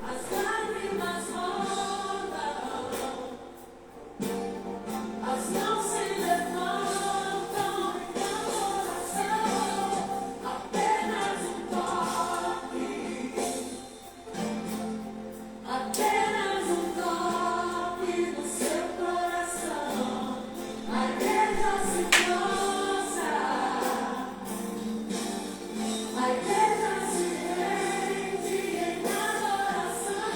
as lágrimas rolam, as mãos se levantam em adoração, apenas um toque, apenas um toque no seu coração. A igreja se prostra, a igreja se rende em adoração.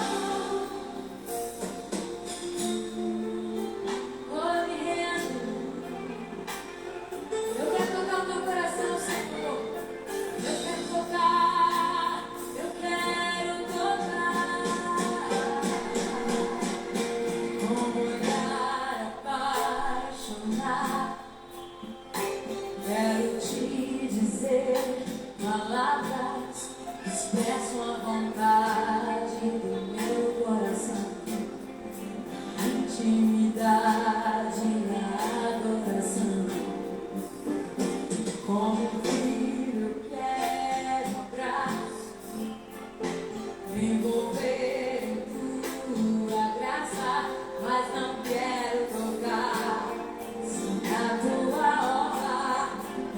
Oh, me rendo. Eu quero tocar o teu coração, Senhor. Eu quero tocar, eu quero tocar. Com um olhar apaixonado, quero te dizer palavras que expressam a vontade do meu coração. Intimidade na adoração. Como um filho, eu quero um abraço, me envolver em tua graça, mas não quero tocar sem a tua honra.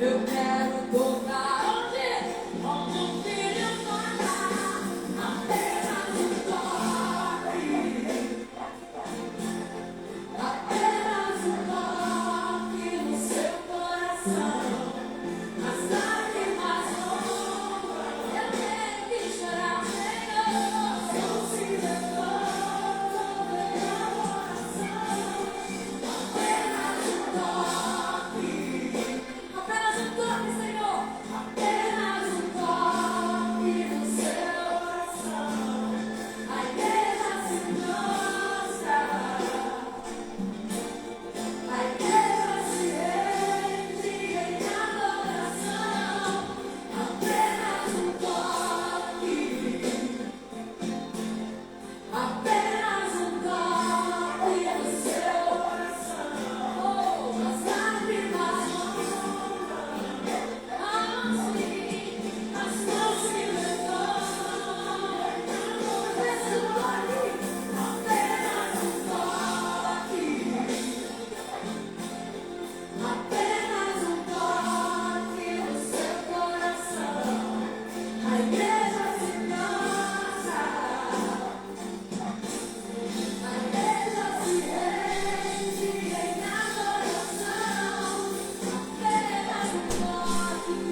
Eu quero tocar onde um filho toca, apenas um toque, apenas um toque no seu coração. As lágrimas rolam, eu tenho que chorar, Senhor. Não se levantam em adoração. Apenas um toque, Senhor. Apenas um toque no seu coração. A igreja se prostra, a igreja se rende em adoração. Apenas um toque, apenas um toque no seu coração. Oh, as lágrimas rolam, as mãos se levantam. Esse toque, apenas um toque, apenas um toque no seu coração. A igreja se prostra, a igreja se rende em adoração. Apenas um toque,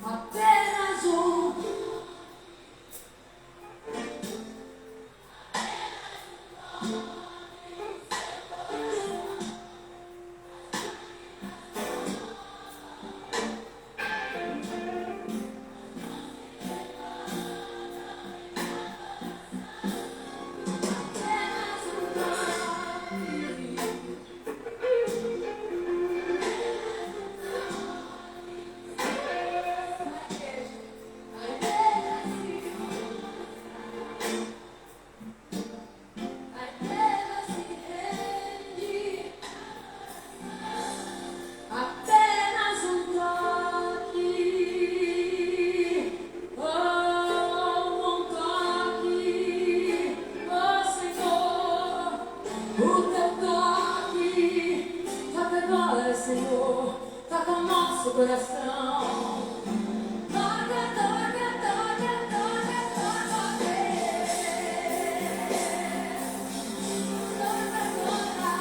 apenas um. Apenas um toque, oh, um toque, oh Senhor, o teu toque, toca agora, Senhor, toca o nosso coração. Toca, toca, toca, toca, toca, Deus. Toca, toca.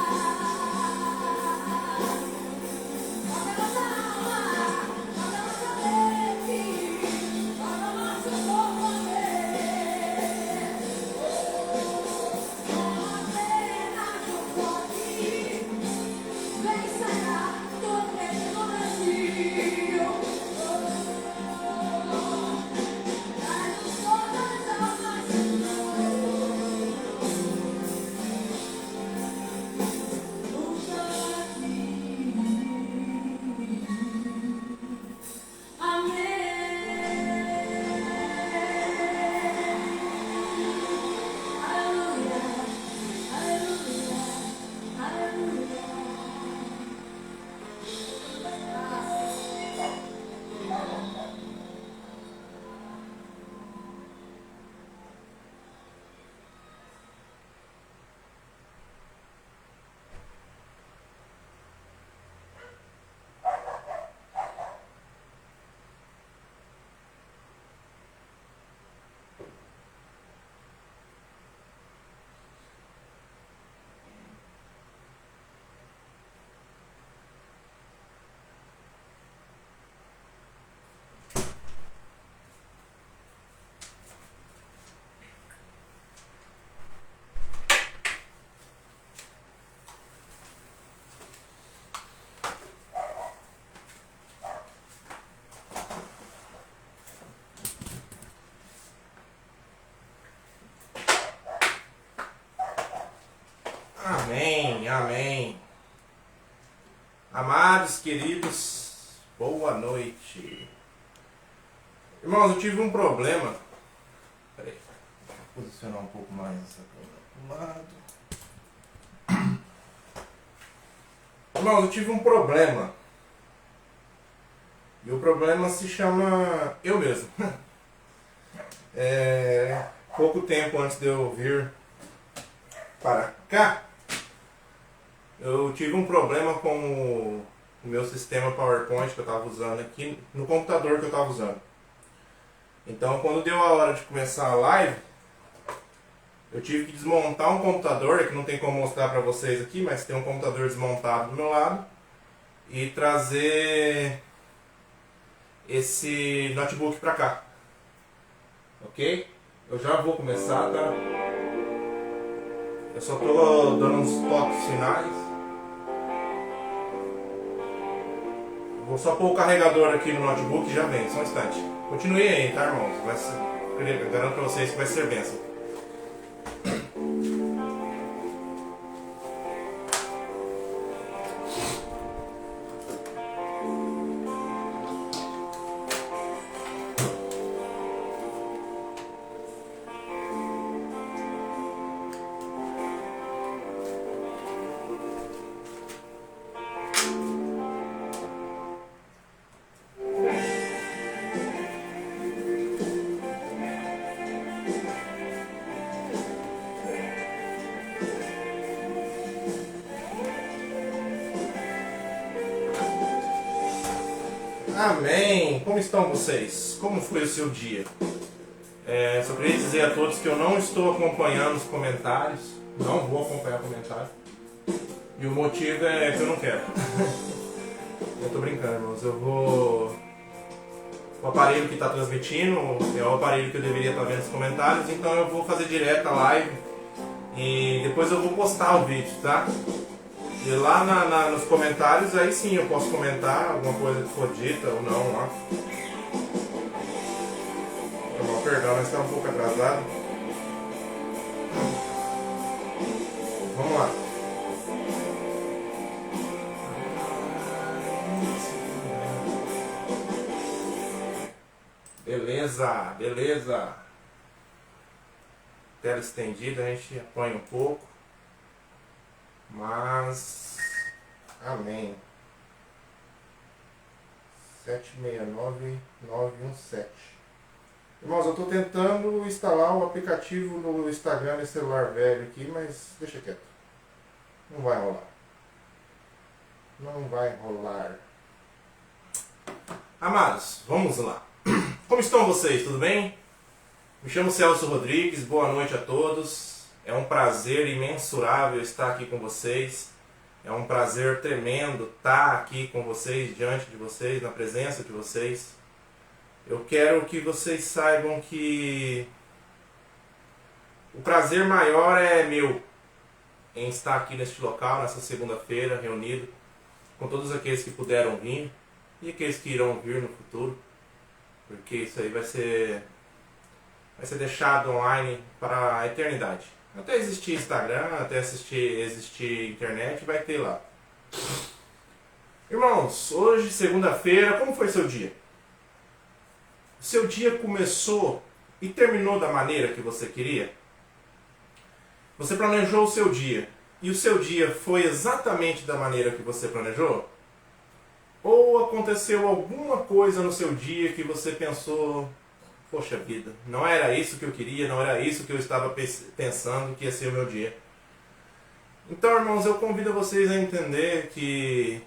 Toca nossa alma, toca nossa mente, toca nosso corpo, Deus. Apenas um toque, vem sanar. Amados, queridos, boa noite. Irmãos, eu tive um problema. Peraí, vou posicionar um pouco mais essa câmera pro lado. Irmãos, eu tive um problema. E o problema se chama eu mesmo. Pouco tempo antes de eu vir para cá, eu tive um problema com o meu sistema PowerPoint que eu estava usando aqui no computador que eu estava usando. Então, quando deu a hora de começar a live, eu tive que desmontar um computador, que não tem como mostrar para vocês aqui, mas tem um computador desmontado do meu lado, e trazer esse notebook para cá. Ok? Eu já vou começar, tá? Eu só tô dando uns toques finais. Vou só pôr o carregador aqui no notebook e já vem, só um instante. Continue aí, tá, irmãos? Eu garanto pra vocês que vai ser bênção. Amém! Como estão vocês? Como foi o seu dia? Só queria dizer a todos que eu não estou acompanhando os comentários. Não vou acompanhar comentários. E o motivo é que eu não quero. Eu tô brincando, irmãos. Eu vou... O aparelho que está transmitindo é o aparelho que eu deveria estar vendo os comentários. Então eu vou fazer direto a live. E depois eu vou postar o vídeo, tá? E lá nos comentários, aí sim eu posso comentar alguma coisa que for dita ou não lá. Perdão, mas está um pouco atrasado. Vamos lá. Beleza, beleza. Tela estendida, a gente apanha um pouco. Mas, amém. 769-917. Irmãos, eu estou tentando instalar o aplicativo no Instagram nesse celular velho aqui, mas deixa quieto. Não vai rolar. Não vai rolar. Amados, vamos lá. Como estão vocês? Tudo bem? Me chamo Celso Rodrigues, boa noite a todos. É um prazer imensurável estar aqui com vocês. É um prazer tremendo estar aqui com vocês, diante de vocês, na presença de vocês. Eu quero que vocês saibam que o prazer maior é meu em estar aqui neste local, nessa segunda-feira, reunido com todos aqueles que puderam vir e aqueles que irão vir no futuro, porque isso aí vai ser deixado online para a eternidade. Até existir Instagram, até existir internet, vai ter lá. Irmãos, hoje, segunda-feira, como foi seu dia? Seu dia começou e terminou da maneira que você queria? Você planejou o seu dia e o seu dia foi exatamente da maneira que você planejou? Ou aconteceu alguma coisa no seu dia que você pensou, poxa vida, não era isso que eu queria, não era isso que eu estava pensando que ia ser o meu dia? Então, irmãos, eu convido vocês a entender que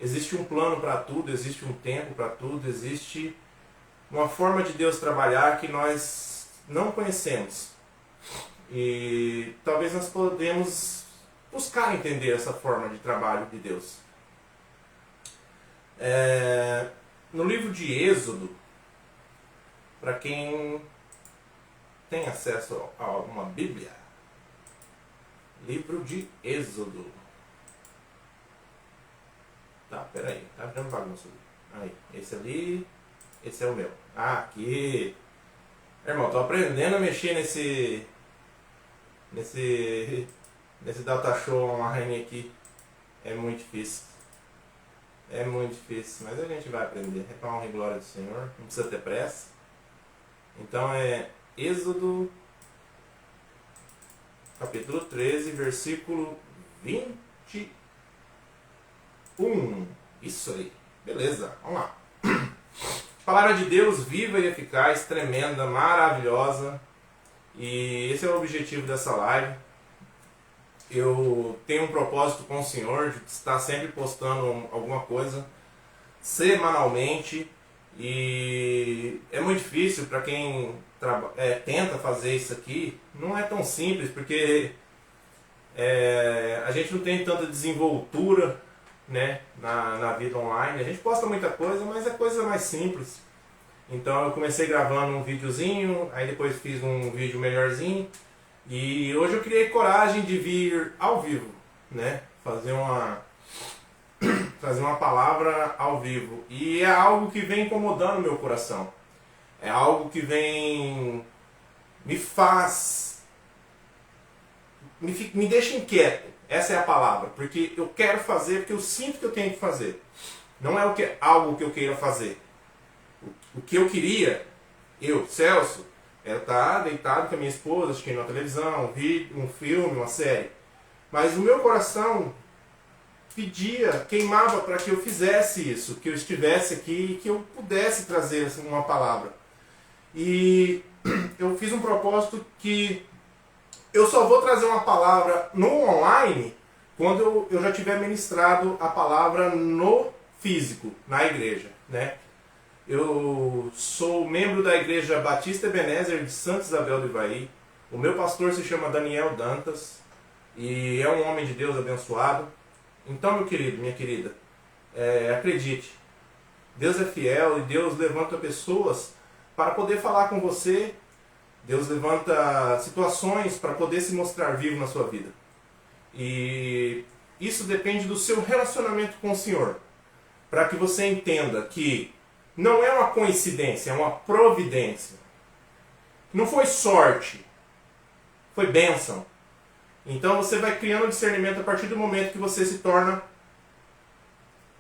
existe um plano para tudo, existe um tempo para tudo, existe uma forma de Deus trabalhar que nós não conhecemos. E talvez nós podemos buscar entender essa forma de trabalho de Deus. No livro de Êxodo, para quem tem acesso a uma Bíblia, livro de Êxodo. Tá, peraí, tá virando bagunça. Aí, esse ali, esse é o meu. Ah, aqui. Irmão, tô aprendendo a mexer nesse data show online aqui. É muito difícil. É muito difícil, mas a gente vai aprender. É para honra e glória do Senhor, não precisa ter pressa. Então é Êxodo, capítulo 13, versículo 21. Isso aí. Beleza, vamos lá. Palavra de Deus viva e eficaz, tremenda, maravilhosa. E esse é o objetivo dessa live. Eu tenho um propósito com o Senhor de estar sempre postando alguma coisa semanalmente. E é muito difícil para quem tenta fazer isso aqui. Não é tão simples, porque a gente não tem tanta desenvoltura, né, na vida online. A gente posta muita coisa, mas é coisa mais simples. Então eu comecei gravando um videozinho, aí depois fiz um vídeo melhorzinho. E hoje eu criei coragem de vir ao vivo, né, fazer uma palavra ao vivo. E é algo que vem incomodando meu coração. É algo que me deixa inquieto. Essa é a palavra. Porque eu quero fazer, porque eu sinto que eu tenho que fazer. Não é algo que eu queira fazer. O que eu queria, Celso, era estar deitado com a minha esposa, assistindo uma televisão, um filme, uma série. Mas o meu coração queimava para que eu fizesse isso, que eu estivesse aqui e que eu pudesse trazer assim, uma palavra. E eu fiz um propósito que eu só vou trazer uma palavra no online quando eu já tiver ministrado a palavra no físico, na igreja, né? Eu sou membro da Igreja Batista Ebenezer de Santa Isabel do Ivaí. O meu pastor se chama Daniel Dantas e é um homem de Deus abençoado. Então, meu querido, minha querida, acredite, Deus é fiel e Deus levanta pessoas para poder falar com você. Deus levanta situações para poder se mostrar vivo na sua vida. E isso depende do seu relacionamento com o Senhor. Para que você entenda que não é uma coincidência, é uma providência. Não foi sorte, foi bênção. Então você vai criando discernimento a partir do momento que você se torna,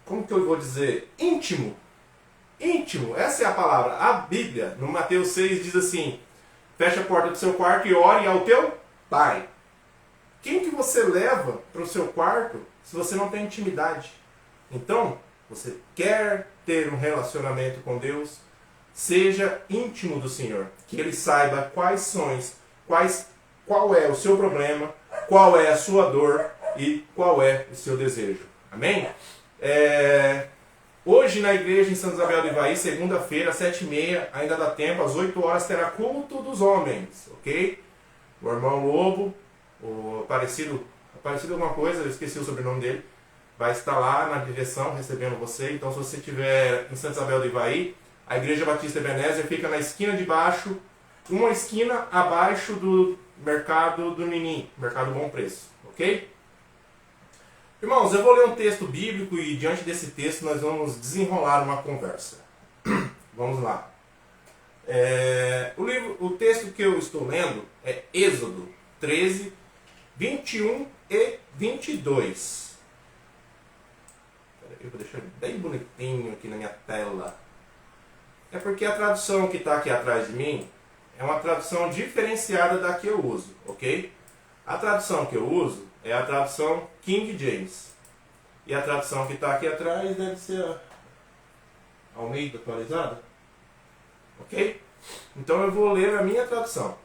como que eu vou dizer? Íntimo. Íntimo, essa é a palavra. A Bíblia, no Mateus 6, diz assim: fecha a porta do seu quarto e ore ao teu Pai. Quem que você leva para o seu quarto se você não tem intimidade? Então, você quer ter um relacionamento com Deus, seja íntimo do Senhor. Que Ele saiba qual é o seu problema, qual é a sua dor e qual é o seu desejo. Amém? Hoje na igreja em Santa Isabel do Ivaí, segunda-feira, às 7h30, ainda dá tempo, às 8 horas terá culto dos homens, ok? O irmão Lobo, o Aparecido alguma coisa, eu esqueci o sobrenome dele, vai estar lá na direção recebendo você. Então, se você estiver em Santa Isabel do Ivaí, a Igreja Batista Ebenezer fica na esquina de baixo, uma esquina abaixo do Mercado do Ninim, Mercado Bom Preço, ok? Irmãos, eu vou ler um texto bíblico e diante desse texto nós vamos desenrolar uma conversa. Vamos lá. O texto que eu estou lendo é Êxodo 13, 21 e 22. Eu vou deixar bem bonitinho aqui na minha tela. É porque a tradução que está aqui atrás de mim é uma tradução diferenciada da que eu uso, ok? A tradução que eu uso é a tradução King James. E a tradução que está aqui atrás deve ser a Almeida atualizada. Ok? Então eu vou ler a minha tradução.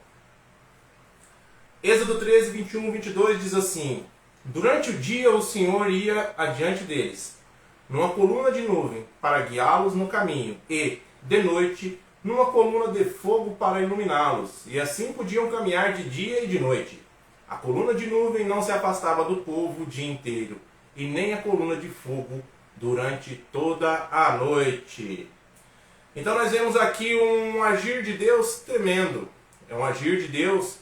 Êxodo 13, 21 e 22 diz assim: durante o dia o Senhor ia adiante deles, numa coluna de nuvem, para guiá-los no caminho, e, de noite, numa coluna de fogo para iluminá-los. E assim podiam caminhar de dia e de noite. A coluna de nuvem não se afastava do povo o dia inteiro, e nem a coluna de fogo durante toda a noite. Então nós vemos aqui um agir de Deus tremendo. É um agir de Deus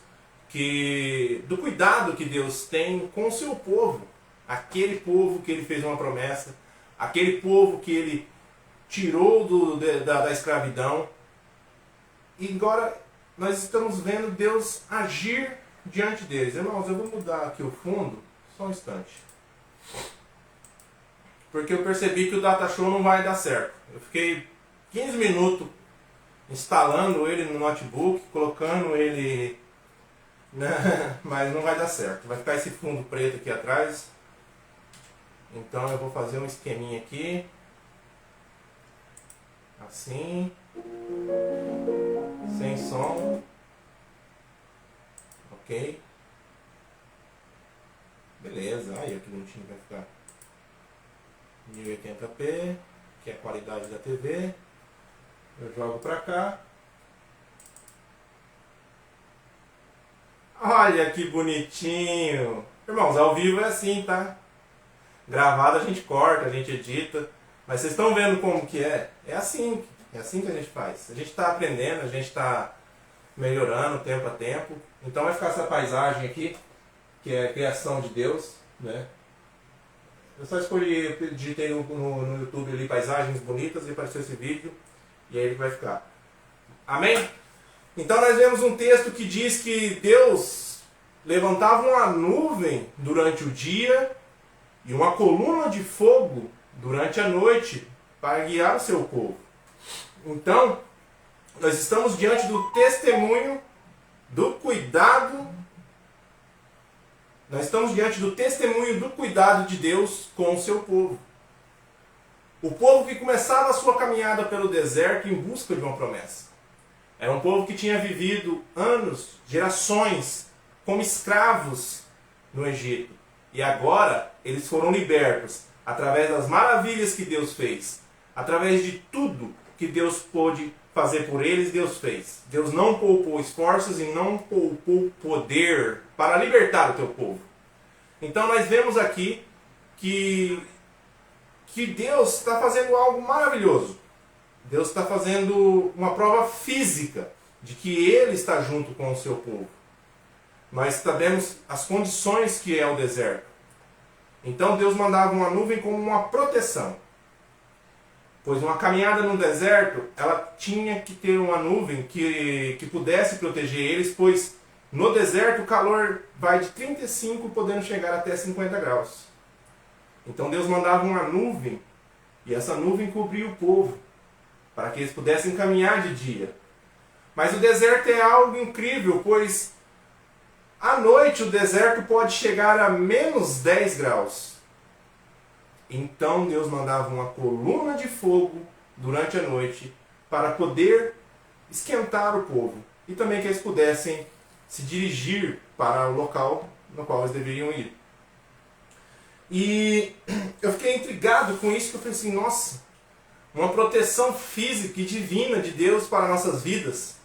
do cuidado que Deus tem com o seu povo. Aquele povo que Ele fez uma promessa, aquele povo que Ele tirou da escravidão. E agora nós estamos vendo Deus agir diante deles. Irmãos, eu vou mudar aqui o fundo, só um instante. porque eu percebi que o Datashow não vai dar certo. Eu fiquei 15 minutos instalando ele no notebook, colocando ele, né? Mas não vai dar certo. Vai ficar esse fundo preto aqui atrás. Então eu vou fazer um esqueminha aqui. Assim. Sem som. Ok. Beleza. Aí que bonitinho vai ficar. 1080p, que é a qualidade da TV. Eu jogo pra cá. Olha que bonitinho. Irmãos, ao vivo é assim, tá? Gravado a gente corta, a gente edita. Mas vocês estão vendo como que é? É assim que a gente faz. A gente está aprendendo, a gente está melhorando tempo a tempo. Então vai ficar essa paisagem aqui, que é a criação de Deus, né? Eu só escolhi, digitei no YouTube ali paisagens bonitas e apareceu esse vídeo. E aí ele vai ficar. Amém? Então nós vemos um texto que diz que Deus levantava uma nuvem durante o dia e uma coluna de fogo durante a noite para guiar o seu povo. Então, nós estamos diante do testemunho do cuidado. Nós estamos diante do testemunho do cuidado de Deus com o seu povo. O povo que começava a sua caminhada pelo deserto em busca de uma promessa. Era um povo que tinha vivido anos, gerações, como escravos no Egito. E agora eles foram libertos através das maravilhas que Deus fez. Através de tudo que Deus pôde fazer por eles, Deus fez. Deus não poupou esforços e não poupou poder para libertar o teu povo. Então nós vemos aqui que Deus está fazendo algo maravilhoso. Deus está fazendo uma prova física de que Ele está junto com o seu povo. Nós sabemos as condições que é o deserto. Então Deus mandava uma nuvem como uma proteção. Pois uma caminhada no deserto, ela tinha que ter uma nuvem que pudesse proteger eles, pois no deserto o calor vai de 35 podendo chegar até 50 graus. Então Deus mandava uma nuvem, e essa nuvem cobria o povo, para que eles pudessem caminhar de dia. Mas o deserto é algo incrível, pois à noite o deserto pode chegar a menos 10 graus. Então Deus mandava uma coluna de fogo durante a noite para poder esquentar o povo. E também que eles pudessem se dirigir para o local no qual eles deveriam ir. E eu fiquei intrigado com isso, porque eu falei assim, nossa, uma proteção física e divina de Deus para nossas vidas.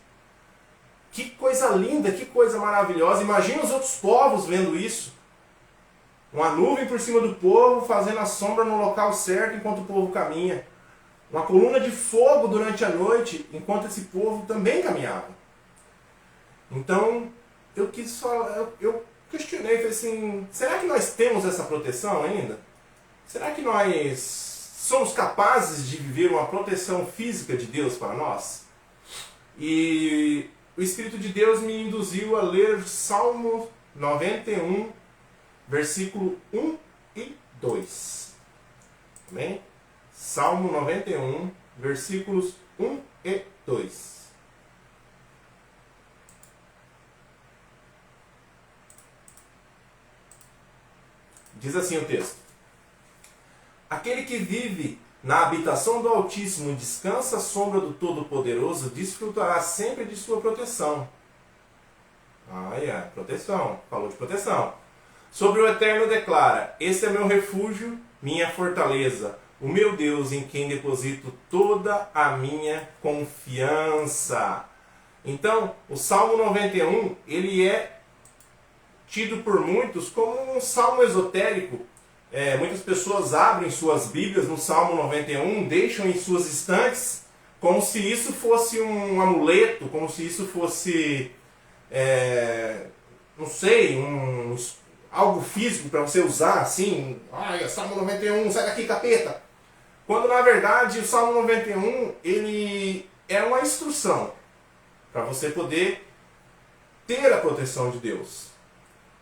Que coisa linda, que coisa maravilhosa. Imagina os outros povos vendo isso. Uma nuvem por cima do povo, fazendo a sombra no local certo enquanto o povo caminha. Uma coluna de fogo durante a noite, enquanto esse povo também caminhava. Então, eu quis falar, eu questionei, falei assim, será que nós temos essa proteção ainda? Será que nós somos capazes de viver uma proteção física de Deus para nós? E o Espírito de Deus me induziu a ler Salmo 91, versículo 1 e 2. Amém? Salmo 91, versículos 1 e 2. Diz assim o texto: aquele que vive na habitação do Altíssimo e descansa à sombra do Todo-Poderoso desfrutará sempre de sua proteção. Proteção. Falou de proteção. Sobre o Eterno declara: esse é meu refúgio, minha fortaleza, o meu Deus em quem deposito toda a minha confiança. Então, o Salmo 91, ele é tido por muitos como um salmo esotérico. Muitas pessoas abrem suas Bíblias no Salmo 91, deixam em suas estantes, como se isso fosse um amuleto, como se isso fosse, não sei, algo físico para você usar, assim, Salmo 91, sai daqui, capeta. Quando na verdade o Salmo 91, ele é uma instrução para você poder ter a proteção de Deus.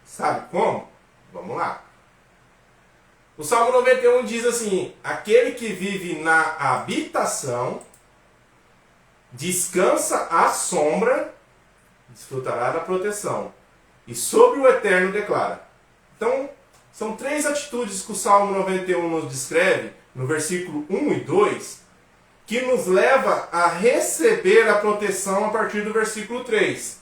Sabe como? Vamos lá. O Salmo 91 diz assim: aquele que vive na habitação, descansa à sombra, desfrutará da proteção. E sobre o Eterno declara. Então, são 3 atitudes que o Salmo 91 nos descreve, no versículo 1 e 2, que nos leva a receber a proteção a partir do versículo 3.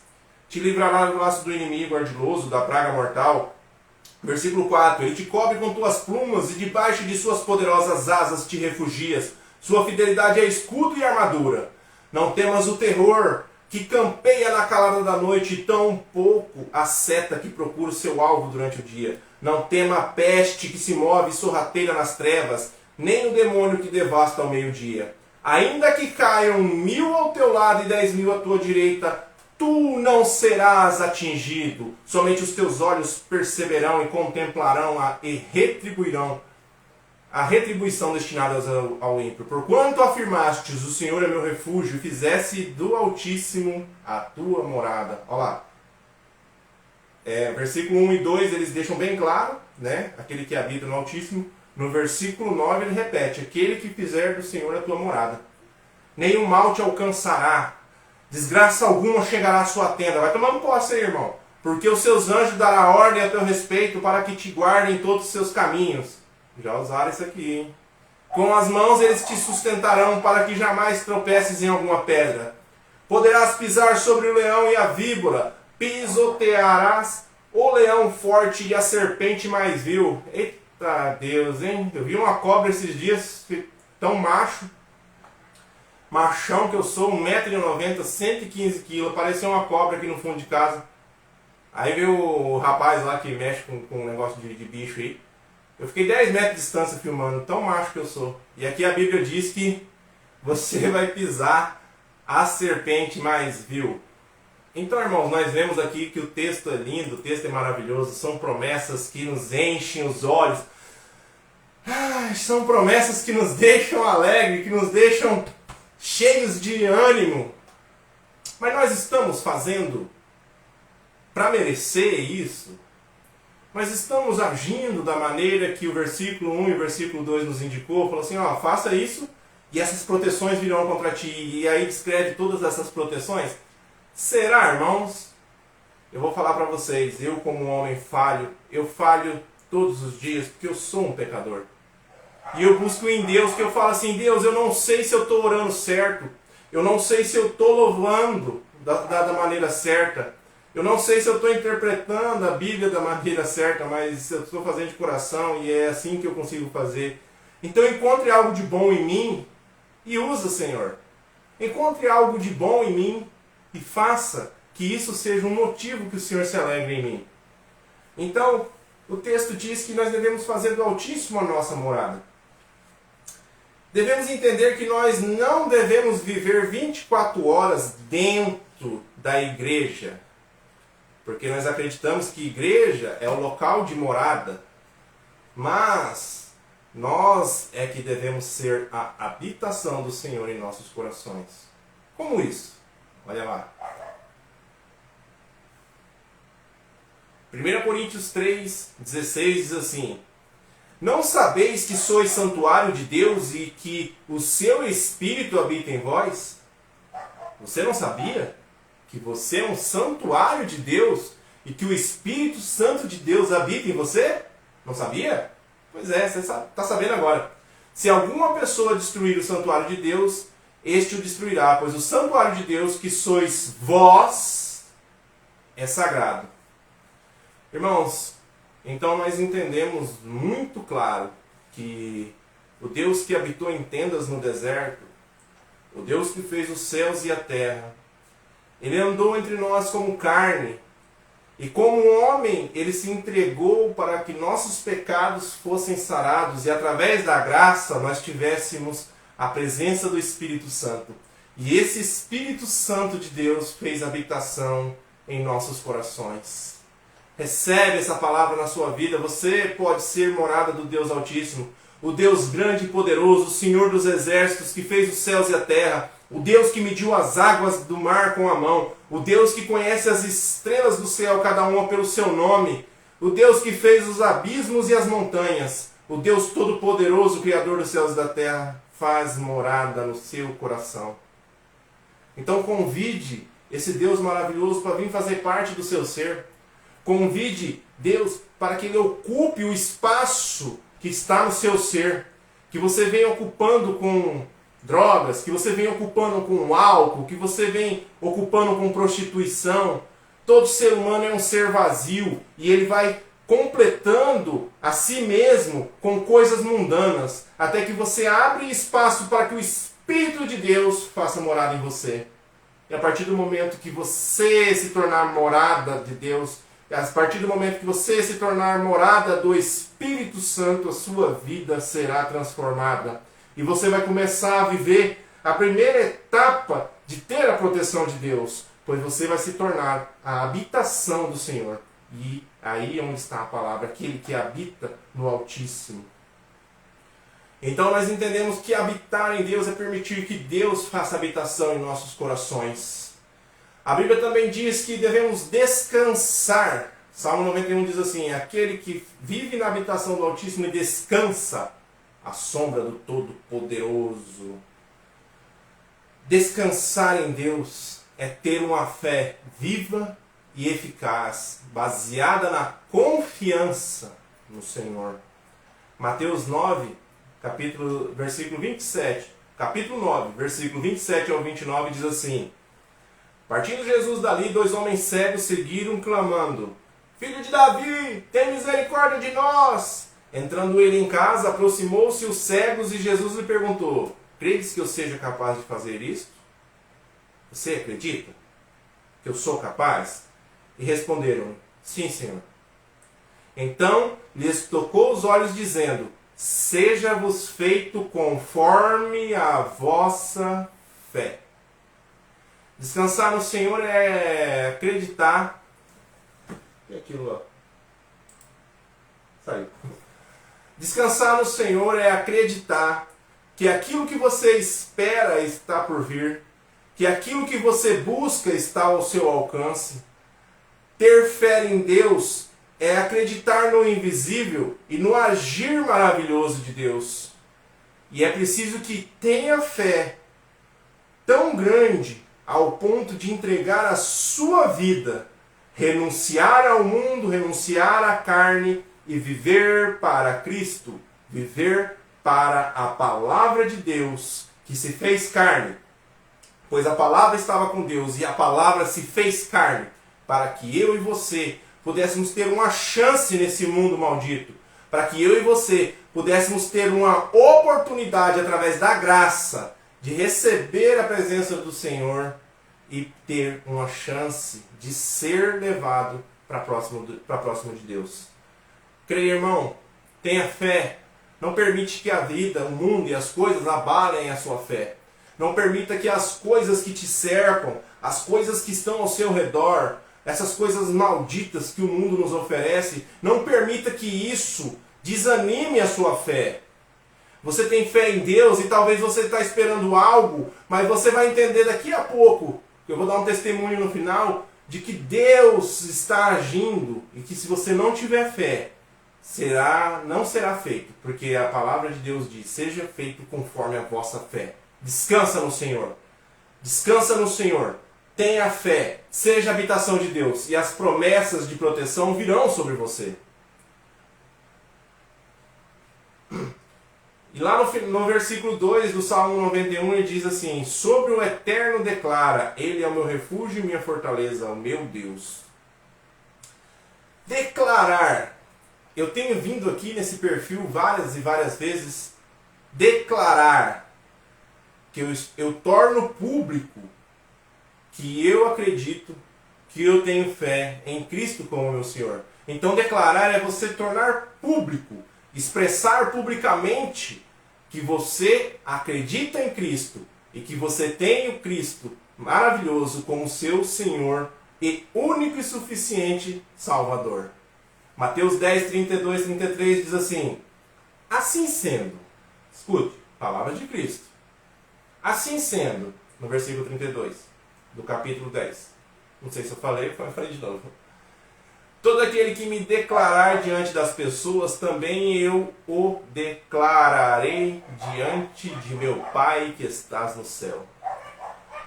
Te livrará do laço do inimigo ardiloso, da praga mortal. Versículo 4. Ele te cobre com tuas plumas e debaixo de suas poderosas asas te refugias. Sua fidelidade é escudo e armadura. Não temas o terror que campeia na calada da noite, e tão pouco a seta que procura o seu alvo durante o dia. Não tema a peste que se move sorrateira nas trevas, nem o demônio que devasta ao meio-dia. Ainda que caiam 1000 ao teu lado e 10.000 à tua direita, tu não serás atingido. Somente os teus olhos perceberão e contemplarão e retribuirão a retribuição destinada ao ímpio. Porquanto afirmastes, o Senhor é meu refúgio, e fizesse do Altíssimo a tua morada. Olha lá. Versículo 1 e 2 eles deixam bem claro, né? Aquele que habita no Altíssimo. No versículo 9 ele repete: aquele que fizer do Senhor a tua morada. Nenhum mal te alcançará, desgraça alguma chegará à sua tenda. Vai tomando posse aí, irmão. Porque os seus anjos darão ordem a teu respeito para que te guardem em todos os seus caminhos. Já usaram isso aqui, hein? Com as mãos eles te sustentarão para que jamais tropeces em alguma pedra. Poderás pisar sobre o leão e a víbora, pisotearás o leão forte e a serpente mais vil. Eita Deus, hein? Eu vi uma cobra esses dias, tão macho. Machão que eu sou, 1,90 m, 115 kg, parecia uma cobra aqui no fundo de casa. Aí veio o rapaz lá que mexe com um negócio de bicho aí. Eu fiquei 10 metros de distância filmando, tão macho que eu sou. E aqui a Bíblia diz que você vai pisar a serpente mais vil. Então, irmãos, nós vemos aqui que o texto é lindo, o texto é maravilhoso, são promessas que nos enchem os olhos. São promessas que nos deixam alegres, que nos deixam cheios de ânimo. Mas nós estamos fazendo para merecer isso? Nós estamos agindo da maneira que o versículo 1 e o versículo 2 nos indicou? Falou assim, ó, faça isso e essas proteções virão contra ti. E aí descreve todas essas proteções. Será, irmãos? Eu vou falar para vocês, eu como homem falho, eu falho todos os dias porque eu sou um pecador. E eu busco em Deus, que eu falo assim, Deus, eu não sei se eu estou orando certo, eu não sei se eu estou louvando da maneira certa, eu não sei se eu estou interpretando a Bíblia da maneira certa, mas eu estou fazendo de coração e é assim que eu consigo fazer. Então encontre algo de bom em mim e usa, Senhor. Encontre algo de bom em mim e faça que isso seja um motivo que o Senhor se alegre em mim. Então, o texto diz que nós devemos fazer do Altíssimo a nossa morada. Devemos entender que nós não devemos viver 24 horas dentro da igreja. Porque nós acreditamos que igreja é o local de morada. Mas nós é que devemos ser a habitação do Senhor em nossos corações. Como isso? Olha lá. 1 Coríntios 3,16 diz assim: não sabeis que sois santuário de Deus e que o seu Espírito habita em vós? Você não sabia que você é um santuário de Deus e que o Espírito Santo de Deus habita em você? Não sabia? Pois é, você está sabendo agora. Se alguma pessoa destruir o santuário de Deus, este o destruirá, pois o santuário de Deus, que sois vós, é sagrado. Irmãos, então nós entendemos muito claro que o Deus que habitou em tendas no deserto, o Deus que fez os céus e a terra, Ele andou entre nós como carne, e como homem Ele se entregou para que nossos pecados fossem sarados, e através da graça nós tivéssemos a presença do Espírito Santo. E esse Espírito Santo de Deus fez habitação em nossos corações. Recebe essa palavra na sua vida. Você pode ser morada do Deus Altíssimo, o Deus grande e poderoso, o Senhor dos exércitos, que fez os céus e a terra, o Deus que mediu as águas do mar com a mão, o Deus que conhece as estrelas do céu, cada uma pelo seu nome, o Deus que fez os abismos e as montanhas, o Deus Todo-Poderoso, Criador dos céus e da terra, faz morada no seu coração. Então convide esse Deus maravilhoso para vir fazer parte do seu ser. Convide Deus para que Ele ocupe o espaço que está no seu ser. Que você venha ocupando com drogas, que você venha ocupando com álcool, que você venha ocupando com prostituição. Todo ser humano é um ser vazio e ele vai completando a si mesmo com coisas mundanas, até que você abre espaço para que o Espírito de Deus faça morada em você. E a partir do momento que você se tornar morada de Deus, a partir do momento que você se tornar morada do Espírito Santo, a sua vida será transformada. E você vai começar a viver a primeira etapa de ter a proteção de Deus, pois você vai se tornar a habitação do Senhor. E aí é onde está a palavra, aquele que habita no Altíssimo. Então nós entendemos que habitar em Deus é permitir que Deus faça habitação em nossos corações. A Bíblia também diz que devemos descansar. Salmo 91 diz assim: aquele que vive na habitação do Altíssimo e descansa à sombra do Todo-Poderoso. Descansar em Deus é ter uma fé viva e eficaz, baseada na confiança no Senhor. Mateus 9, versículo 27. Capítulo 9, versículo 27 ao 29 diz assim: partindo Jesus dali, 2 homens cegos seguiram, clamando: Filho de Davi, tem misericórdia de nós! Entrando ele em casa, aproximou-se os cegos e Jesus lhe perguntou: credes que eu seja capaz de fazer isto? Você acredita que eu sou capaz? E responderam: sim, Senhor. Então lhes tocou os olhos, dizendo: seja-vos feito conforme a vossa fé. Descansar no Senhor é acreditar. E aquilo lá? Saiu. Descansar no Senhor é acreditar que aquilo que você espera está por vir, que aquilo que você busca está ao seu alcance. Ter fé em Deus é acreditar no invisível e no agir maravilhoso de Deus. E é preciso que tenha fé tão grande ao ponto de entregar a sua vida, renunciar ao mundo, renunciar à carne e viver para Cristo, viver para a palavra de Deus que se fez carne. Pois a palavra estava com Deus e a palavra se fez carne, para que eu e você pudéssemos ter uma chance nesse mundo maldito, para que eu e você pudéssemos ter uma oportunidade através da graça de receber a presença do Senhor e ter uma chance de ser levado para próximo de Deus. Creia, irmão, tenha fé. Não permite que a vida, o mundo e as coisas abalem a sua fé. Não permita que as coisas que te cercam, as coisas que estão ao seu redor, essas coisas malditas que o mundo nos oferece, não permita que isso desanime a sua fé. Você tem fé em Deus e talvez você está esperando algo, mas você vai entender daqui a pouco, eu vou dar um testemunho no final, de que Deus está agindo e que se você não tiver fé, não será feito, porque a palavra de Deus diz: seja feito conforme a vossa fé. Descansa no Senhor. Descansa no Senhor. Tenha fé. Seja a habitação de Deus. E as promessas de proteção virão sobre você. E lá no versículo 2 do Salmo 91 ele diz assim: sobre o Eterno declara: Ele é o meu refúgio e minha fortaleza, o meu Deus. Declarar. Eu tenho vindo aqui nesse perfil várias e várias vezes declarar que eu torno público que eu acredito, que eu tenho fé em Cristo como meu Senhor. Então declarar é você tornar público, expressar publicamente que você acredita em Cristo e que você tem o Cristo maravilhoso como seu Senhor e único e suficiente Salvador. Mateus 10, 32, 33 diz assim: assim sendo, escute, palavra de Cristo. Assim sendo, no versículo 32 do capítulo 10. Não sei se eu falei de novo. Todo aquele que me declarar diante das pessoas, também eu o declararei diante de meu Pai que estás no céu.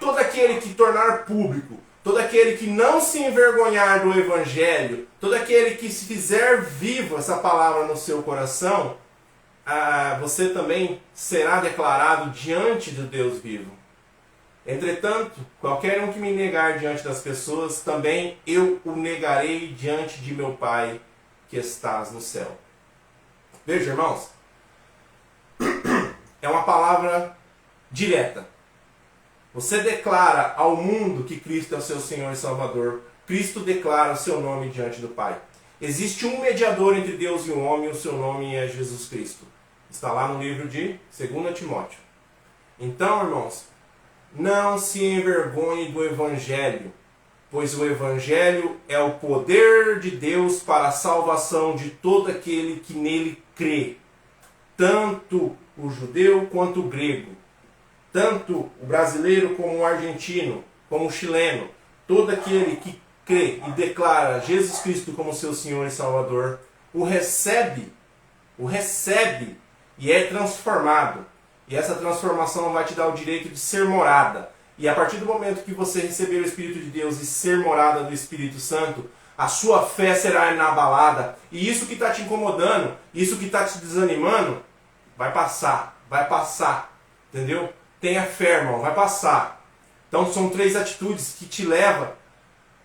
Todo aquele que tornar público, todo aquele que não se envergonhar do Evangelho, todo aquele que se fizer vivo essa palavra no seu coração, você também será declarado diante do Deus vivo. Entretanto, qualquer um que me negar diante das pessoas, também eu o negarei diante de meu Pai que estás no céu. Veja, irmãos, é uma palavra direta. Você declara ao mundo que Cristo é o seu Senhor e Salvador. Cristo declara o seu nome diante do Pai. Existe um mediador entre Deus e o homem, e o seu nome é Jesus Cristo. Está lá no livro de 2 Timóteo. Então, irmãos, não se envergonhe do Evangelho, pois o Evangelho é o poder de Deus para a salvação de todo aquele que nele crê, tanto o judeu quanto o grego, tanto o brasileiro como o argentino, como o chileno. Todo aquele que crê e declara Jesus Cristo como seu Senhor e Salvador, o recebe e é transformado. E essa transformação vai te dar o direito de ser morada. E a partir do momento que você receber o Espírito de Deus e ser morada do Espírito Santo, a sua fé será inabalada. E isso que está te incomodando, isso que está te desanimando, vai passar. Entendeu? Tenha fé, irmão, vai passar. Então são 3 atitudes que te levam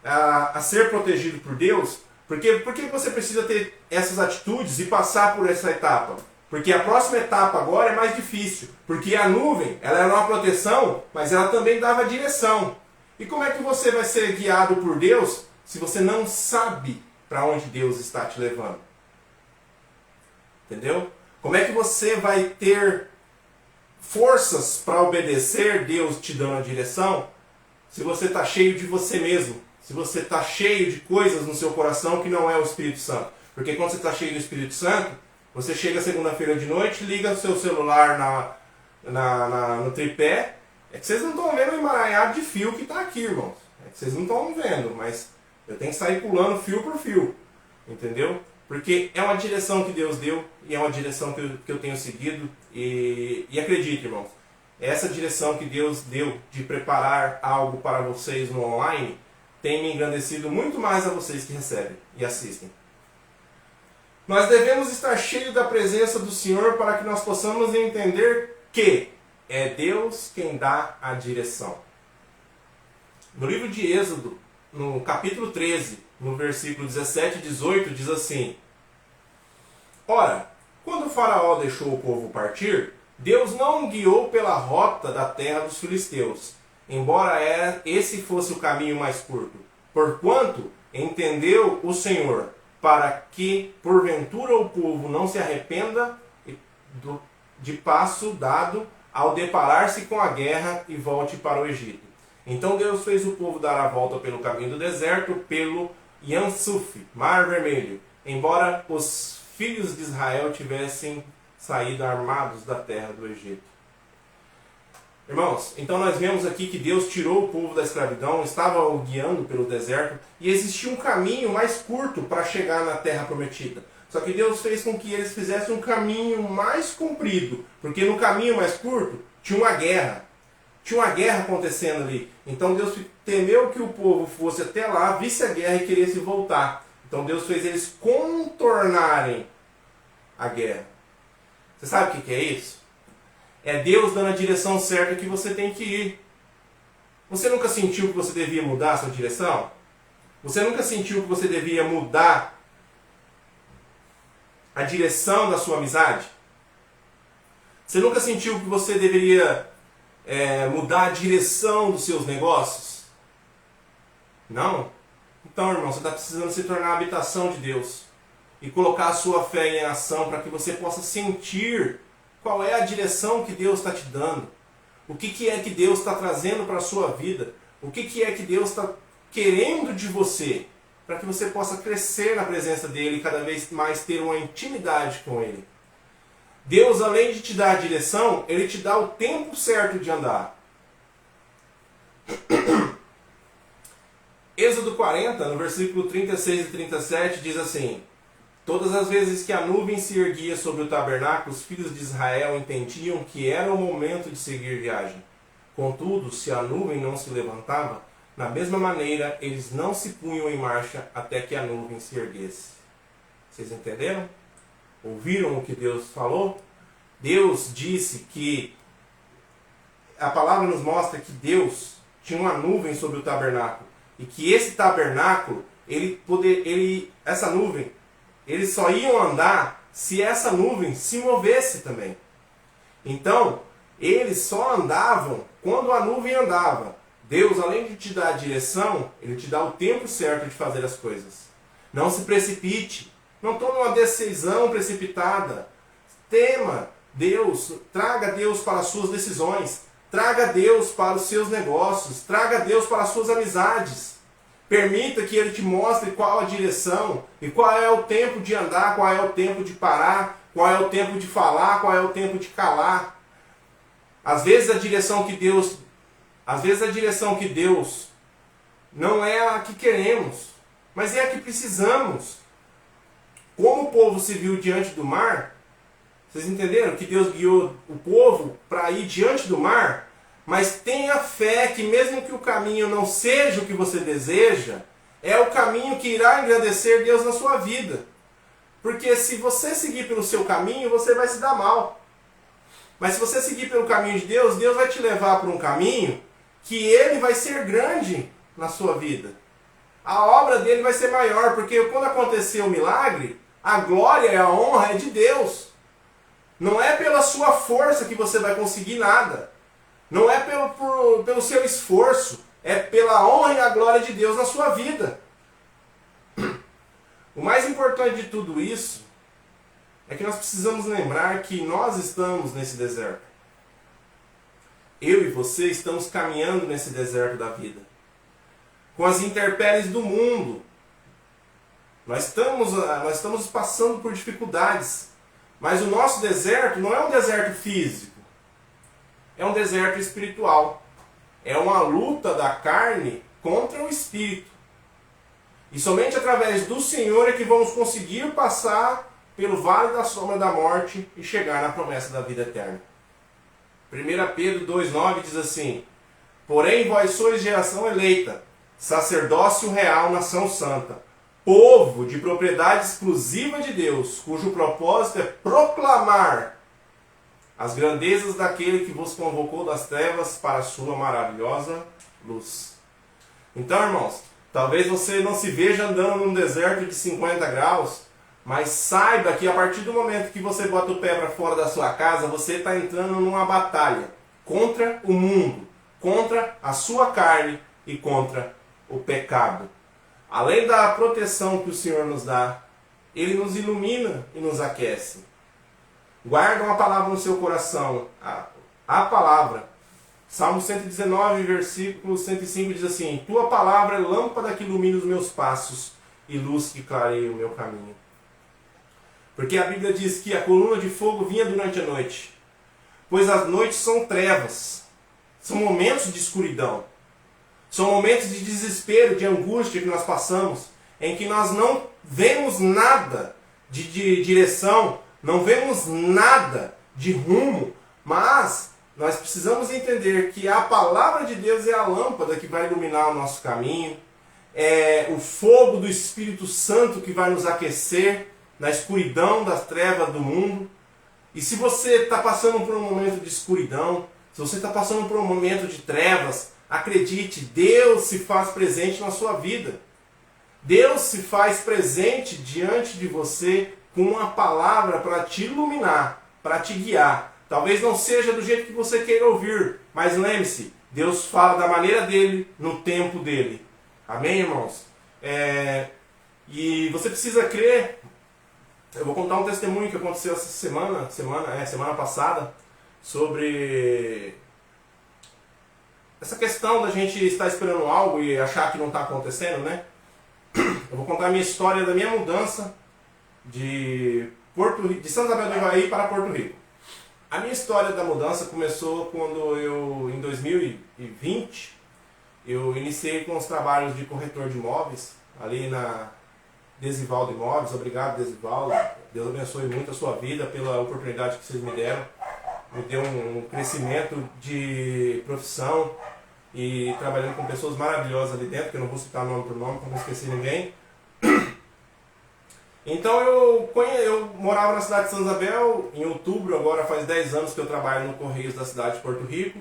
a ser protegido por Deus. Por que você precisa ter essas atitudes e passar por essa etapa? Porque a próxima etapa agora é mais difícil. Porque a nuvem, ela era uma proteção, mas ela também dava direção. E como é que você vai ser guiado por Deus se você não sabe para onde Deus está te levando? Entendeu? Como é que você vai ter forças para obedecer Deus te dando a direção se você está cheio de você mesmo? Se você está cheio de coisas no seu coração que não é o Espírito Santo? Porque quando você está cheio do Espírito Santo, você chega segunda-feira de noite, liga o seu celular no tripé. É que vocês não estão vendo o emaranhado de fio que está aqui, irmãos. É que vocês não estão vendo, mas eu tenho que sair pulando fio por fio. Entendeu? Porque é uma direção que Deus deu e é uma direção que eu tenho seguido. E acredite, irmãos, essa direção que Deus deu de preparar algo para vocês no online tem me engrandecido muito mais a vocês que recebem e assistem. Nós devemos estar cheios da presença do Senhor para que nós possamos entender que é Deus quem dá a direção. No livro de Êxodo, no capítulo 13, no versículo 17 e 18, diz assim: Ora, quando o faraó deixou o povo partir, Deus não o guiou pela rota da terra dos filisteus, embora esse fosse o caminho mais curto, porquanto entendeu o Senhor, para que, porventura, o povo não se arrependa de passo dado ao deparar-se com a guerra e volte para o Egito. Então Deus fez o povo dar a volta pelo caminho do deserto, pelo Yansuf, Mar Vermelho, embora os filhos de Israel tivessem saído armados da terra do Egito. Irmãos, então nós vemos aqui que Deus tirou o povo da escravidão, estava o guiando pelo deserto, e existia um caminho mais curto para chegar na terra prometida. Só que Deus fez com que eles fizessem um caminho mais comprido, porque no caminho mais curto tinha uma guerra. Tinha uma guerra acontecendo ali. Então Deus temeu que o povo fosse até lá, visse a guerra e queria se voltar. Então Deus fez eles contornarem a guerra. Você sabe o que é isso? É Deus dando a direção certa que você tem que ir. Você nunca sentiu que você devia mudar a sua direção? Você nunca sentiu que você devia mudar a direção da sua amizade? Você nunca sentiu que você deveria mudar a direção dos seus negócios? Não? Então, irmão, você está precisando se tornar a habitação de Deus e colocar a sua fé em ação para que você possa sentir qual é a direção que Deus está te dando, o que é que Deus está trazendo para a sua vida, o que é que Deus está querendo de você, para que você possa crescer na presença dEle e cada vez mais ter uma intimidade com Ele. Deus, além de te dar a direção, Ele te dá o tempo certo de andar. Êxodo 40, no versículo 36 e 37, diz assim: todas as vezes que a nuvem se erguia sobre o tabernáculo, os filhos de Israel entendiam que era o momento de seguir viagem. Contudo, se a nuvem não se levantava, na mesma maneira eles não se punham em marcha até que a nuvem se erguesse. Vocês entenderam? Ouviram o que Deus falou? Deus disse que a palavra nos mostra que Deus tinha uma nuvem sobre o tabernáculo e que esse tabernáculo, essa nuvem, eles só iam andar se essa nuvem se movesse também. Então, eles só andavam quando a nuvem andava. Deus, além de te dar a direção, Ele te dá o tempo certo de fazer as coisas. Não se precipite. Não tome uma decisão precipitada. Tema Deus. Traga Deus para as suas decisões. Traga Deus para os seus negócios. Traga Deus para as suas amizades. Permita que Ele te mostre qual a direção e qual é o tempo de andar, qual é o tempo de parar, qual é o tempo de falar, qual é o tempo de calar. Às vezes a direção que Deus não é a que queremos, mas é a que precisamos. Como o povo se viu diante do mar, vocês entenderam que Deus guiou o povo para ir diante do mar? Mas tenha fé que mesmo que o caminho não seja o que você deseja, é o caminho que irá engrandecer Deus na sua vida. Porque se você seguir pelo seu caminho, você vai se dar mal. Mas se você seguir pelo caminho de Deus, Deus vai te levar para um caminho que Ele vai ser grande na sua vida. A obra dele vai ser maior, porque quando acontecer o milagre, a glória e a honra é de Deus. Não é pela sua força que você vai conseguir nada. Não é pelo seu esforço. É pela honra e a glória de Deus na sua vida. O mais importante de tudo isso é que nós precisamos lembrar que nós estamos nesse deserto. Eu e você estamos caminhando nesse deserto da vida. Com as intempéries do mundo. Nós estamos passando por dificuldades. Mas o nosso deserto não é um deserto físico. É um deserto espiritual. É uma luta da carne contra o espírito. E somente através do Senhor é que vamos conseguir passar pelo vale da sombra da morte e chegar na promessa da vida eterna. 1 Pedro 2,9 diz assim: porém vós sois geração eleita, sacerdócio real, nação santa, povo de propriedade exclusiva de Deus, cujo propósito é proclamar as grandezas daquele que vos convocou das trevas para a sua maravilhosa luz. Então, irmãos, talvez você não se veja andando num deserto de 50 graus, mas saiba que a partir do momento que você bota o pé para fora da sua casa, você está entrando numa batalha contra o mundo, contra a sua carne e contra o pecado. Além da proteção que o Senhor nos dá, Ele nos ilumina e nos aquece. Guarda uma palavra no seu coração, a palavra. Salmo 119, versículo 105 diz assim: tua palavra é lâmpada que ilumina os meus passos e luz que clareia o meu caminho. Porque a Bíblia diz que a coluna de fogo vinha durante a noite. Pois as noites são trevas. São momentos de escuridão. São momentos de desespero, de angústia que nós passamos, em que nós não vemos nada de direção, não vemos nada de rumo, mas nós precisamos entender que a palavra de Deus é a lâmpada que vai iluminar o nosso caminho, é o fogo do Espírito Santo que vai nos aquecer na escuridão das trevas do mundo. E se você está passando por um momento de escuridão, se você está passando por um momento de trevas, acredite, Deus se faz presente na sua vida. Deus se faz presente diante de você com uma palavra para te iluminar, para te guiar. Talvez não seja do jeito que você queira ouvir, mas lembre-se, Deus fala da maneira dele, no tempo dele. Amém, irmãos? E você precisa crer. Eu vou contar um testemunho que aconteceu essa semana passada, sobre essa questão da gente estar esperando algo e achar que não está acontecendo, né? Eu vou contar a minha história da minha mudança de Santa Isabel do Ivaí para Porto Rico. A minha história da mudança começou quando eu, em 2020, eu iniciei com os trabalhos de corretor de imóveis, ali na Desivaldo Imóveis. Obrigado, Desivaldo. Deus abençoe muito a sua vida pela oportunidade que vocês me deram. Me deu um crescimento de profissão e trabalhando com pessoas maravilhosas ali dentro, que eu não vou citar nome por nome para não esquecer ninguém. Então eu morava na cidade de Santa Isabel. Em outubro, agora faz 10 anos que eu trabalho no Correios da cidade de Porto Rico.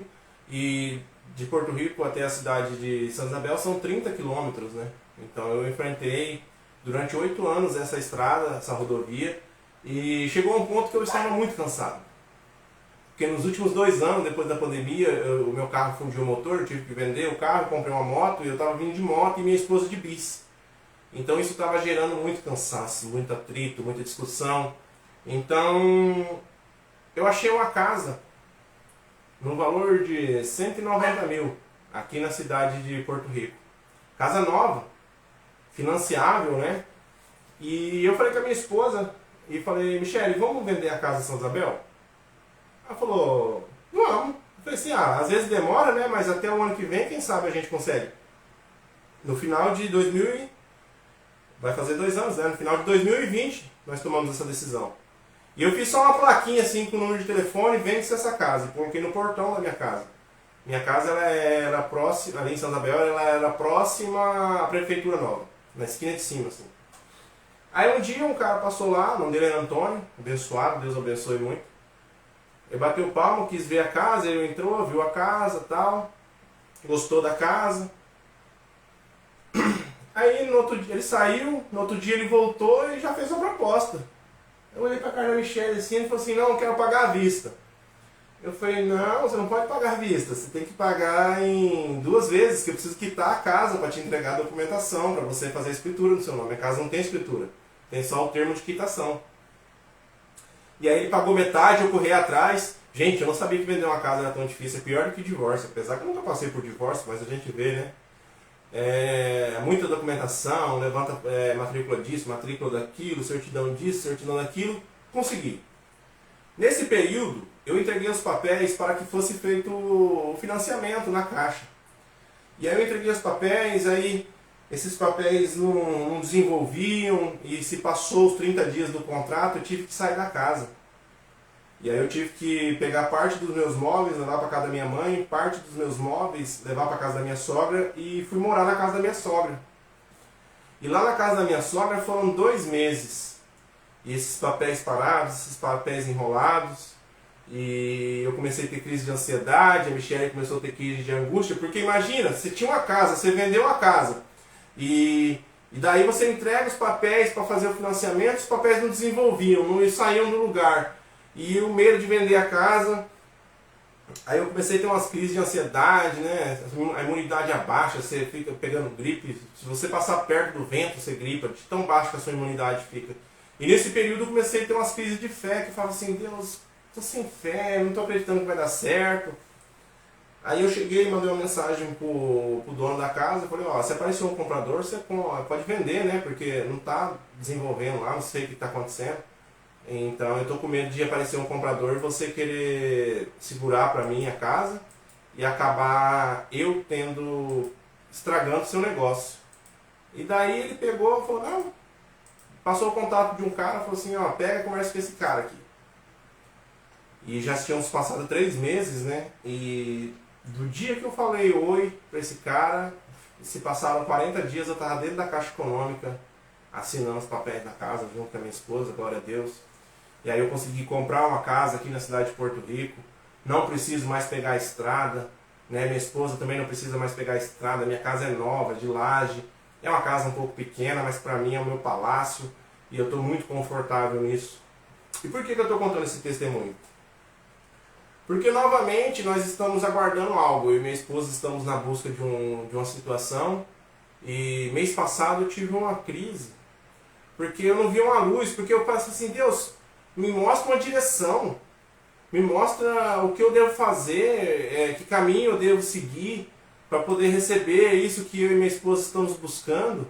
E de Porto Rico até a cidade de Santa Isabel são 30 quilômetros, né? Então eu enfrentei durante 8 anos essa estrada, essa rodovia, e chegou a um ponto que eu estava muito cansado. Porque nos últimos 2 anos, depois da pandemia, o meu carro fundiu o motor, eu tive que vender o carro, comprei uma moto, e eu estava vindo de moto e minha esposa de bis. Então isso estava gerando muito cansaço, muito atrito, muita discussão. Então eu achei uma casa no valor de 190 mil, aqui na cidade de Porto Rico. Casa nova, financiável, né? E eu falei com a minha esposa, e falei, Michele, vamos vender a casa em Santa Isabel? Ela falou, vamos. Eu falei assim, às vezes demora, né? Mas até o ano que vem, quem sabe a gente consegue. No final de 2000, vai fazer 2 anos, né? No final de 2020, nós tomamos essa decisão. E eu fiz só uma plaquinha assim com o número de telefone, vende-se essa casa. E coloquei no portão da minha casa. Minha casa ela era próxima, ali em Santa Isabel, ela era próxima à Prefeitura Nova, na esquina de cima, assim. Aí um dia um cara passou lá, o nome dele era Antônio, abençoado, Deus abençoe muito. Ele bateu palmo, quis ver a casa, ele entrou, viu a casa e tal, gostou da casa. Aí no outro dia ele saiu, no outro dia ele voltou e já fez uma proposta. Eu olhei pra cara da Michele assim, ele falou assim, não, eu quero pagar à vista. Eu falei, não, você não pode pagar à vista, você tem que pagar em 2 vezes, que eu preciso quitar a casa para te entregar a documentação, para você fazer a escritura no seu nome. A casa não tem escritura, tem só o termo de quitação. E aí ele pagou metade, eu corri atrás. Gente, eu não sabia que vender uma casa era tão difícil, é pior do que divórcio, apesar que eu nunca passei por divórcio, mas a gente vê, né? Muita documentação, levanta matrícula disso, matrícula daquilo, certidão disso, certidão daquilo. Consegui. Nesse período, eu entreguei os papéis para que fosse feito o financiamento na Caixa. E aí eu entreguei os papéis, aí esses papéis não desenvolviam, e se passou os 30 dias do contrato, eu tive que sair da casa. E aí eu tive que pegar parte dos meus móveis, levar para casa da minha mãe, parte dos meus móveis, levar para casa da minha sogra, e fui morar na casa da minha sogra. E lá na casa da minha sogra foram 2 meses. E esses papéis parados, esses papéis enrolados, e eu comecei a ter crise de ansiedade, a Michele começou a ter crise de angústia, porque imagina, você tinha uma casa, você vendeu a casa, e daí você entrega os papéis para fazer o financiamento, os papéis não desenvolviam, não saíam do lugar. E o medo de vender a casa, aí eu comecei a ter umas crises de ansiedade, né? A imunidade abaixa, você fica pegando gripe, se você passar perto do vento você gripa, de tão baixo que a sua imunidade fica. E nesse período eu comecei a ter umas crises de fé, que eu falava assim, Deus, estou sem fé, não estou acreditando que vai dar certo. Aí eu cheguei e mandei uma mensagem pro dono da casa, eu falei, se aparecer um comprador, você pode vender, né? Porque não está desenvolvendo lá, não sei o que está acontecendo. Então eu estou com medo de aparecer um comprador e você querer segurar para mim a casa e acabar eu estragando o seu negócio. E daí ele pegou e falou, não, passou o contato de um cara, falou assim, pega e conversa com esse cara aqui. E já tínhamos passado 3 meses, né? E do dia que eu falei oi para esse cara, se passaram 40 dias, eu estava dentro da Caixa Econômica, assinando os papéis da casa junto com a minha esposa, glória a Deus. E aí eu consegui comprar uma casa aqui na cidade de Porto Rico, não preciso mais pegar a estrada, né? Minha esposa também não precisa mais pegar a estrada, minha casa é nova, de laje, é uma casa um pouco pequena, mas para mim é o meu palácio, e eu estou muito confortável nisso. E por que eu estou contando esse testemunho? Porque novamente nós estamos aguardando algo, eu e minha esposa estamos na busca de uma situação, e mês passado eu tive uma crise, porque eu não vi uma luz, porque eu pensei assim, Deus, me mostra uma direção, me mostra o que eu devo fazer, que caminho eu devo seguir para poder receber isso que eu e minha esposa estamos buscando.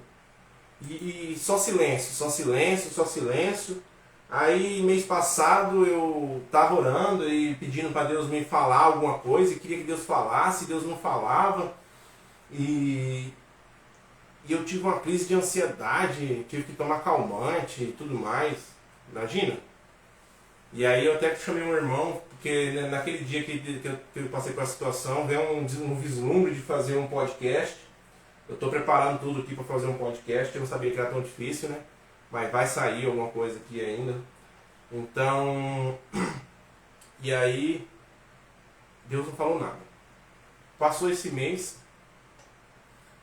E só silêncio, só silêncio, só silêncio. Aí mês passado eu estava orando e pedindo para Deus me falar alguma coisa, e queria que Deus falasse, Deus não falava. E eu tive uma crise de ansiedade, tive que tomar calmante e tudo mais. Imagina? E aí eu até chamei um irmão, porque naquele dia que eu passei por essa situação, veio um vislumbre de fazer um podcast. Eu estou preparando tudo aqui para fazer um podcast, eu não sabia que era tão difícil, né? Mas vai sair alguma coisa aqui ainda. Então, e aí, Deus não falou nada. Passou esse mês,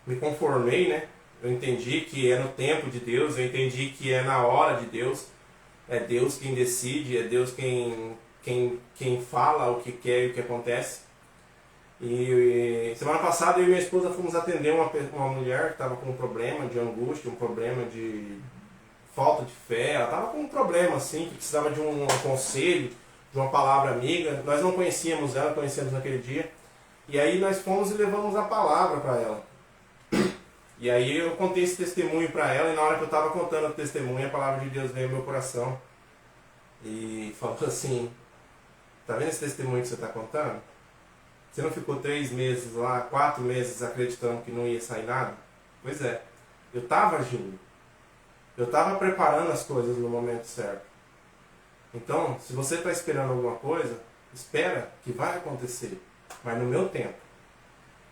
me conformei, né? Eu entendi que é no tempo de Deus, eu entendi que é na hora de Deus. É Deus quem decide, é Deus quem fala o que quer e o que acontece. E semana passada eu e minha esposa fomos atender uma mulher que estava com um problema de angústia, um problema de falta de fé. Ela estava com um problema assim, que precisava de um conselho, de uma palavra amiga. Nós não conhecíamos ela, conhecemos naquele dia. E aí nós fomos e levamos a palavra para ela. E aí eu contei esse testemunho para ela, e na hora que eu estava contando o testemunho, a palavra de Deus veio ao meu coração. E falou assim: tá vendo esse testemunho que você está contando? Você não ficou 3 meses lá, 4 meses acreditando que não ia sair nada? Pois é, eu estava agindo. Eu estava preparando as coisas no momento certo. Então, se você está esperando alguma coisa, espera que vai acontecer, mas no meu tempo,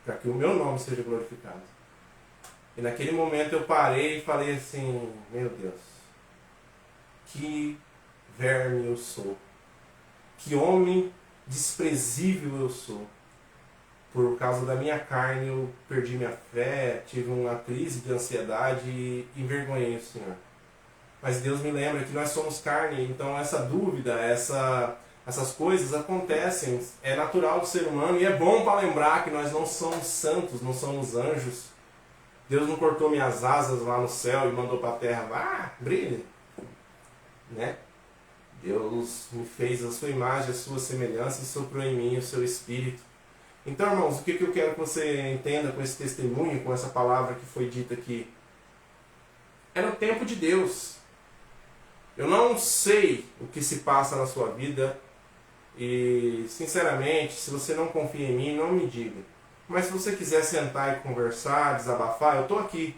para que o meu nome seja glorificado. E naquele momento eu parei e falei assim: meu Deus, que verme eu sou, que homem desprezível eu sou. Por causa da minha carne eu perdi minha fé, tive uma crise de ansiedade e envergonhei o Senhor. Mas Deus me lembra que nós somos carne, então essa dúvida, essas coisas acontecem, é natural do ser humano, e é bom para lembrar que nós não somos santos, não somos anjos. Deus não cortou minhas asas lá no céu e mandou para a terra: vá, brilhe. Né? Deus me fez a sua imagem, a sua semelhança, e soprou em mim o seu espírito. Então, irmãos, o que eu quero que você entenda com esse testemunho, com essa palavra que foi dita aqui? É no tempo de Deus. Eu não sei o que se passa na sua vida e, sinceramente, se você não confia em mim, não me diga. Mas se você quiser sentar e conversar, desabafar, eu estou aqui.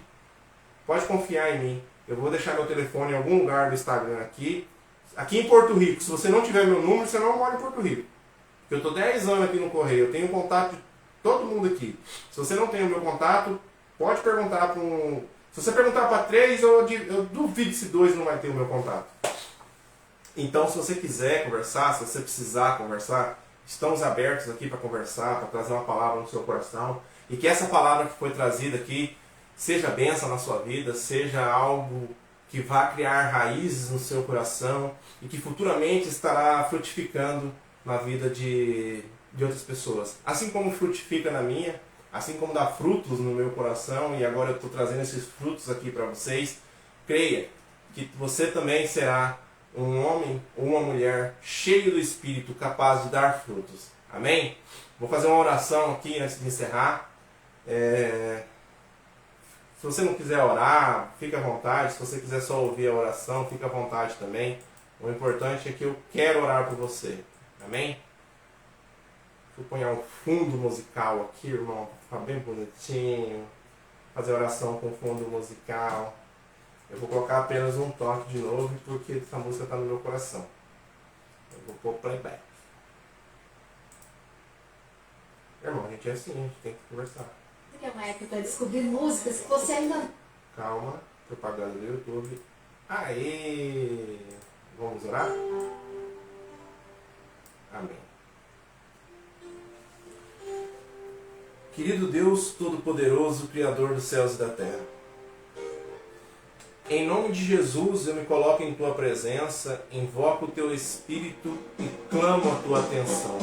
Pode confiar em mim. Eu vou deixar meu telefone em algum lugar do Instagram aqui. Aqui em Porto Rico. Se você não tiver meu número, você não mora em Porto Rico. Porque eu estou 10 anos aqui no Correio. Eu tenho contato de todo mundo aqui. Se você não tem o meu contato, pode perguntar para um... Se você perguntar para 3, eu duvido se 2 não vai ter o meu contato. Então, se você quiser conversar, se você precisar conversar, estamos abertos aqui para conversar, para trazer uma palavra no seu coração. E que essa palavra que foi trazida aqui seja bênção na sua vida, seja algo que vá criar raízes no seu coração e que futuramente estará frutificando na vida de outras pessoas. Assim como frutifica na minha, assim como dá frutos no meu coração, e agora eu estou trazendo esses frutos aqui para vocês, creia que você também será um homem ou uma mulher cheio do Espírito, capaz de dar frutos. Amém? Vou fazer uma oração aqui antes de encerrar. Se você não quiser orar, fique à vontade. Se você quiser só ouvir a oração, fique à vontade também. O importante é que eu quero orar por você. Amém? Vou pôr um fundo musical aqui, irmão, para ficar bem bonitinho. Fazer oração com fundo musical. Eu vou colocar apenas um toque de novo, porque essa música está no meu coração. Eu vou pôr playback. Irmão, a gente é assim, a gente tem que conversar. Porque é uma época para descobrir músicas que você ainda... Calma, propaganda do YouTube. Aê! Vamos orar? Amém. Querido Deus Todo-Poderoso, Criador dos céus e da terra, em nome de Jesus eu me coloco em Tua presença, invoco o Teu Espírito e clamo a Tua atenção.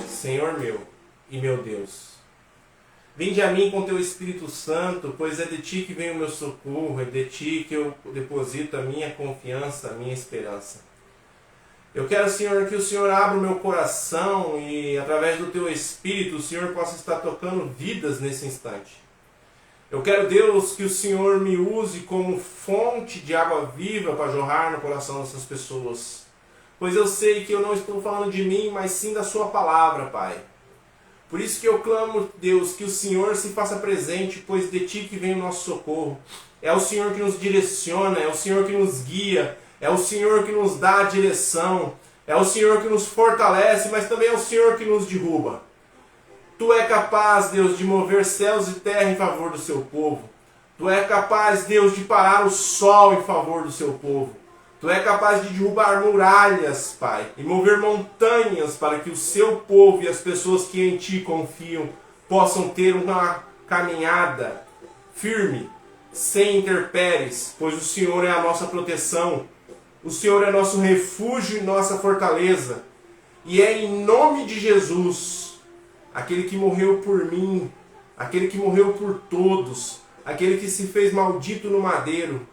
Senhor meu e meu Deus, vinde a mim com Teu Espírito Santo, pois é de Ti que vem o meu socorro, é de Ti que eu deposito a minha confiança, a minha esperança. Eu quero, Senhor, que o Senhor abra o meu coração e, através do Teu Espírito, o Senhor possa estar tocando vidas nesse instante. Eu quero, Deus, que o Senhor me use como fonte de água viva para jorrar no coração dessas pessoas. Pois eu sei que eu não estou falando de mim, mas sim da Sua palavra, Pai. Por isso que eu clamo, Deus, que o Senhor se faça presente, pois de Ti que vem o nosso socorro. É o Senhor que nos direciona, é o Senhor que nos guia, é o Senhor que nos dá a direção, é o Senhor que nos fortalece, mas também é o Senhor que nos derruba. Tu é capaz, Deus, de mover céus e terra em favor do seu povo. Tu é capaz, Deus, de parar o sol em favor do seu povo. Tu é capaz de derrubar muralhas, Pai, e mover montanhas para que o seu povo e as pessoas que em Ti confiam possam ter uma caminhada firme, sem intempéries, pois o Senhor é a nossa proteção, o Senhor é nosso refúgio e nossa fortaleza. E é em nome de Jesus, aquele que morreu por mim, aquele que morreu por todos, aquele que se fez maldito no madeiro,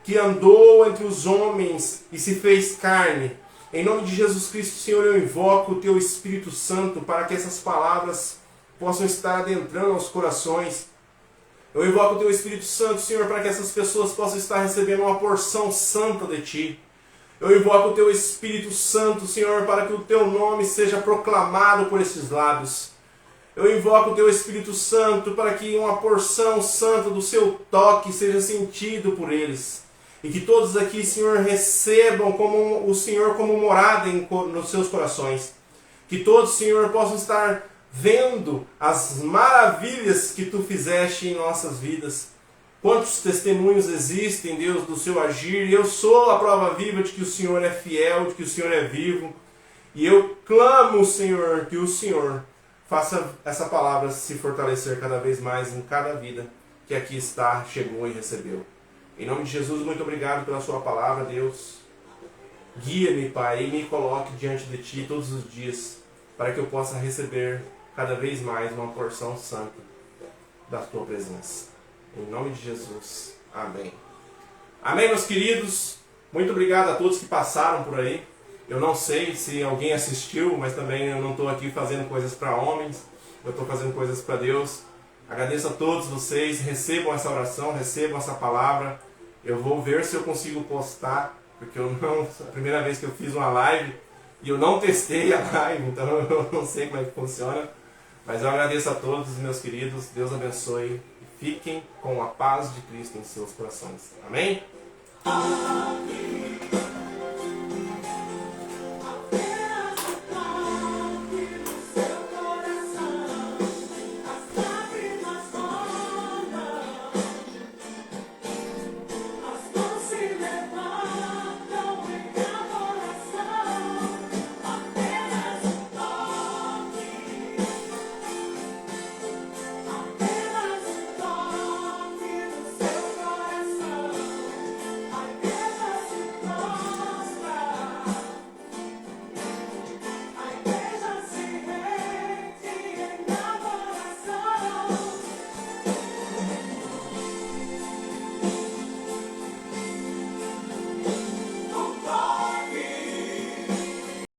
que andou entre os homens e se fez carne. Em nome de Jesus Cristo, Senhor, eu invoco o Teu Espírito Santo para que essas palavras possam estar adentrando aos corações. Eu invoco o Teu Espírito Santo, Senhor, para que essas pessoas possam estar recebendo uma porção santa de Ti. Eu invoco o Teu Espírito Santo, Senhor, para que o Teu nome seja proclamado por esses lábios. Eu invoco o Teu Espírito Santo para que uma porção santa do Seu toque seja sentido por eles. E que todos aqui, Senhor, recebam como o Senhor como morada nos seus corações. Que todos, Senhor, possam estar vendo as maravilhas que Tu fizeste em nossas vidas. Quantos testemunhos existem, Deus, do Seu agir. Eu sou a prova viva de que o Senhor é fiel, de que o Senhor é vivo. E eu clamo, Senhor, que o Senhor faça essa palavra se fortalecer cada vez mais em cada vida que aqui está, chegou e recebeu. Em nome de Jesus, muito obrigado pela Sua palavra, Deus. Guia-me, Pai, e me coloque diante de Ti todos os dias, para que eu possa receber cada vez mais uma porção santa da Tua presença. Em nome de Jesus. Amém. Amém, meus queridos. Muito obrigado a todos que passaram por aí. Eu não sei se alguém assistiu, mas também eu não estou aqui fazendo coisas para homens. Eu estou fazendo coisas para Deus. Agradeço a todos vocês. Recebam essa oração, recebam essa palavra. Eu vou ver se eu consigo postar, porque a primeira vez que eu fiz uma live e eu não testei a live, então eu não sei como é que funciona. Mas eu agradeço a todos, meus queridos. Deus abençoe. Fiquem com a paz de Cristo em seus corações. Amém?